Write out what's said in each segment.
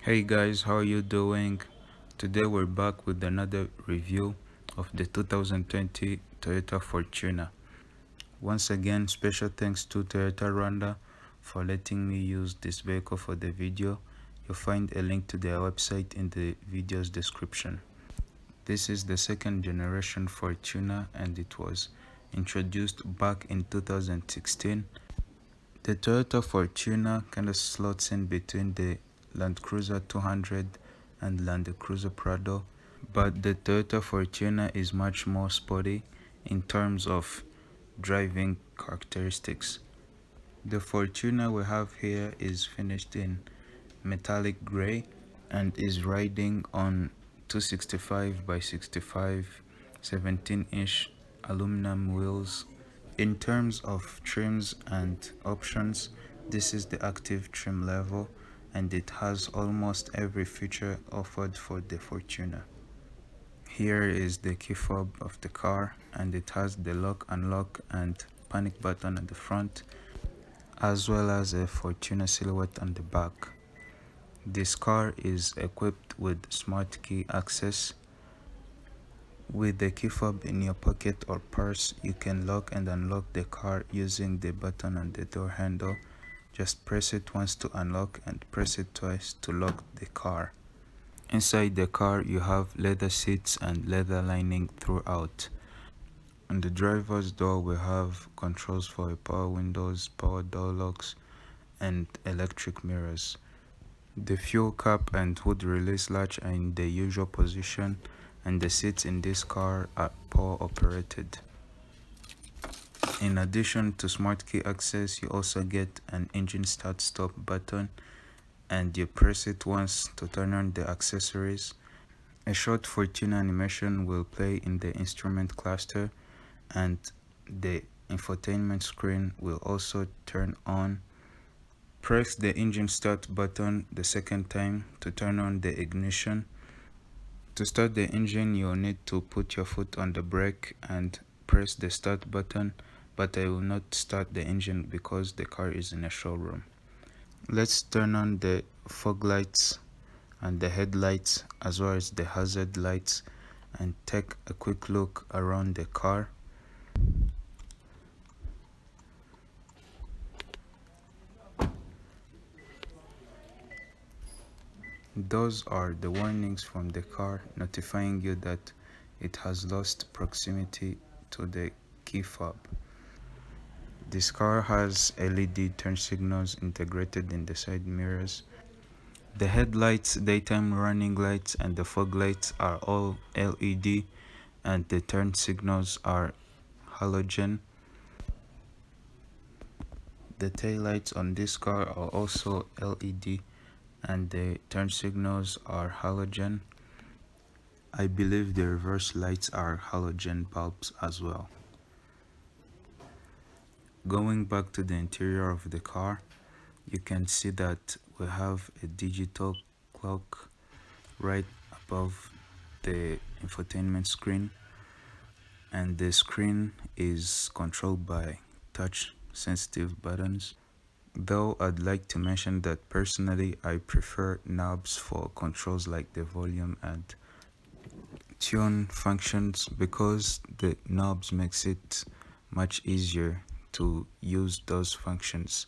Hey guys, how are you doing? Today we're back with another review of the 2020 Toyota Fortuner. Once again, special thanks to Toyota Rwanda for letting me use this vehicle for the video. You'll find a link to their website in the video's description. This is the second generation Fortuner and it was introduced back in 2016. The Toyota Fortuner kind of slots in between the Land Cruiser 200 and Land Cruiser Prado, but the Toyota Fortuner is much more sporty in terms of driving characteristics. The Fortuner we have here is finished in metallic gray and is riding on 265 by 65 17-inch aluminum wheels. In terms of trims and options, this is the active trim level and it has almost every feature offered for the Fortuner. Here is the key fob of the car and it has the lock, unlock and panic button at the front, as well as a Fortuner silhouette on the back. This car is equipped with smart key access. With the key fob in your pocket or purse, you can lock and unlock the car using the button on the door handle. Just press it once to unlock and press it twice to lock the car. Inside the car, you have leather seats and leather lining throughout. On the driver's door, we have controls for power windows, power door locks, and electric mirrors. The fuel cap and hood release latch are in the usual position and the seats in this car are power operated. In addition to smart key access, you also get an engine start stop button and you press it once to turn on the accessories. A short Fortuner animation will play in the instrument cluster and the infotainment screen will also turn on. Press the engine start button the second time to turn on the ignition. To start the engine, you'll need to put your foot on the brake and press the start button, but I will not start the engine because the car is in a showroom. Let's turn on the fog lights and the headlights as well as the hazard lights and take a quick look around the car. Those are the warnings from the car notifying you that it has lost proximity to the key fob. This car has LED turn signals integrated in the side mirrors. The headlights, daytime running lights and the fog lights are all LED and the turn signals are halogen. The taillights on this car are also LED and the turn signals are halogen. I believe the reverse lights are halogen bulbs as well. Going back to the interior of the car, you can see that we have a digital clock right above the infotainment screen, and the screen is controlled by touch sensitive buttons. Though I'd like to mention that personally I prefer knobs for controls like the volume and tune functions because the knobs makes it much easier to use those functions,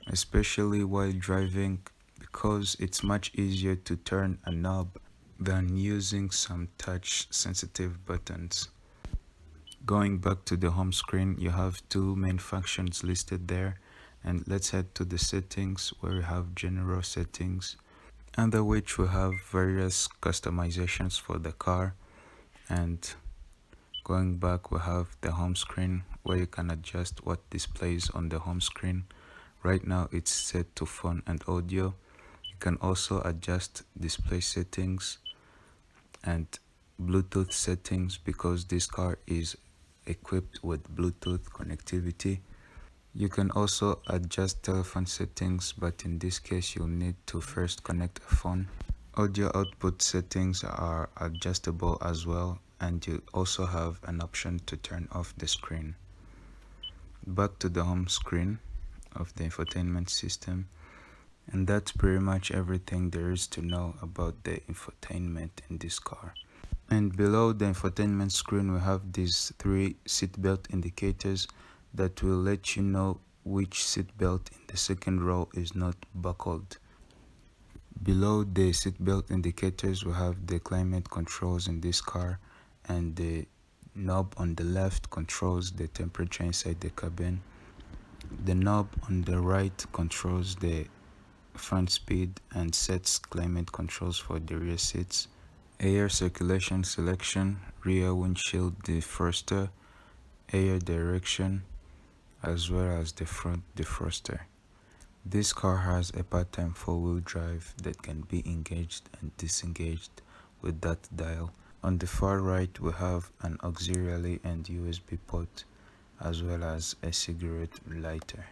especially while driving, because it's much easier to turn a knob than using some touch sensitive buttons. Going back to the home screen, you have two main functions listed there, and let's head to the settings where we have general settings, under which we have various customizations for the car. And going back, we have the home screen where you can adjust what displays on the home screen. Right now it's set to phone and audio. You can also adjust display settings and Bluetooth settings because this car is equipped with Bluetooth connectivity. You can also adjust telephone settings, but in this case you'll need to first connect a phone. Audio output settings are adjustable as well, and you also have an option to turn off the screen. Back to the home screen of the infotainment system, And that's pretty much everything there is to know about the infotainment in this car. And below the infotainment screen we have these three seatbelt indicators that will let you know which seatbelt in the second row is not buckled. Below the seatbelt indicators we have the climate controls in this car, and the knob on the left controls the temperature inside the cabin. The knob on the right controls the front speed and sets climate controls for the rear seats. Air circulation selection, rear windshield defroster, air direction, as well as the front defroster. This car has a part-time four-wheel drive that can be engaged and disengaged with that dial. On the far right we have an auxiliary and USB port, as well as a cigarette lighter.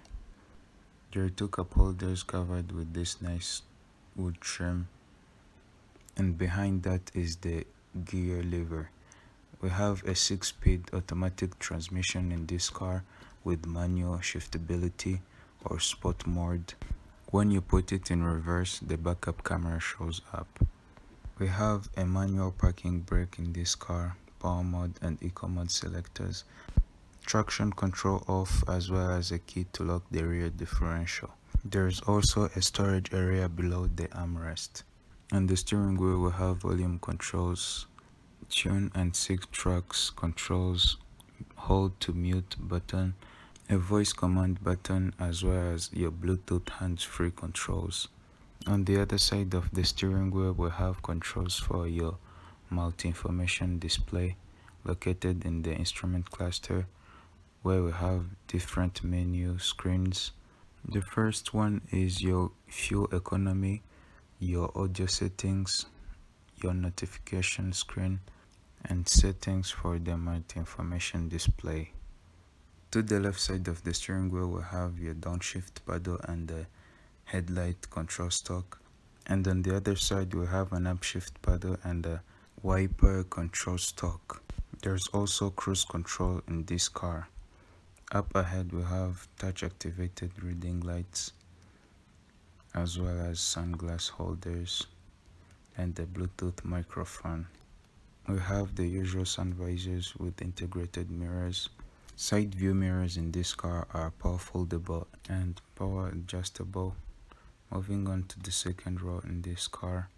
There are two cup holders covered with this nice wood trim, and behind that is the gear lever. We have a 6-speed automatic transmission in this car with manual shiftability or sport mode. When you put it in reverse, the backup camera shows up. We have a manual parking brake in this car, power mode and eco mode selectors, traction control off, as well as a key to lock the rear differential. There is also a storage area below the armrest. On the steering wheel we have volume controls, tune and sync tracks controls, hold to mute button, a voice command button, as well as your Bluetooth hands-free controls. On the other side of the steering wheel we have controls for your multi-information display located in the instrument cluster, where we have different menu screens. The first one is your fuel economy, your audio settings, your notification screen, and settings for the multi-information display. To the left side of the steering wheel we have your downshift paddle and the headlight control stalk, and on the other side we have an upshift paddle and a wiper control stalk. There's also cruise control in this car. Up ahead we have touch activated reading lights, as well as sunglass holders and the Bluetooth microphone. We have the usual sun visors with integrated mirrors. Side view mirrors in this car are power foldable and power adjustable. Moving on to the second row in this car,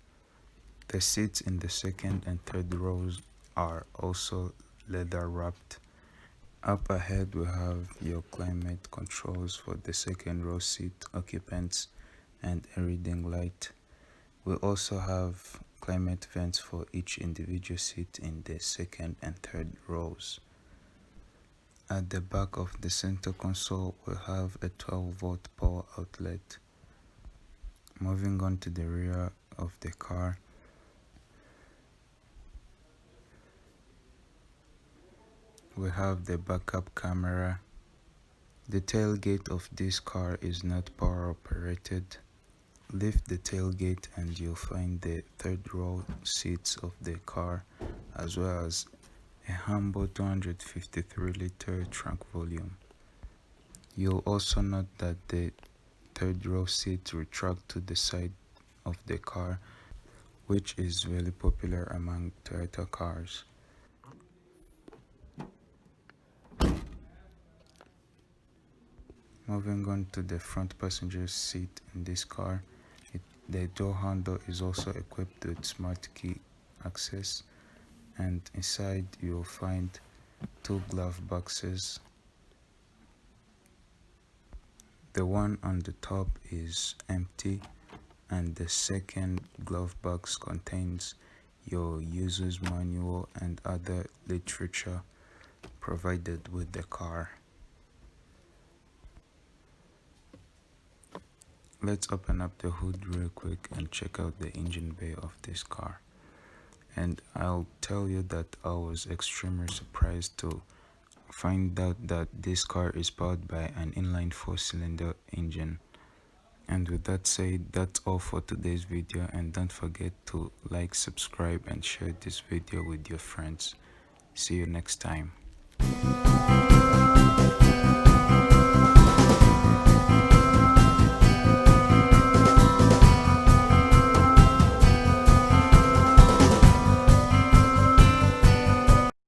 the seats in the second and third rows are also leather wrapped. Up ahead we have your climate controls for the second row seat occupants and a reading light. We also have climate vents for each individual seat in the second and third rows. At the back of the center console we have a 12-volt power outlet. Moving on to the rear of the car, we have the backup camera. The tailgate of this car is not power operated. Lift the tailgate and you'll find the third row seats of the car, as well as a humble 253-liter trunk volume. You'll also note that the third row seats retract to the side of the car, which is really popular among Toyota cars. Moving on to the front passenger seat in this car, the door handle is also equipped with smart key access, and inside you'll find two glove boxes. The one on the top is empty, and the second glove box contains your user's manual and other literature provided with the car. Let's open up the hood real quick and check out the engine bay of this car. And I'll tell you that I was extremely surprised to find out that this car is powered by an inline 4-cylinder engine. And with that said, that's all for today's video, and don't forget to like, subscribe and share this video with your friends. See you next time.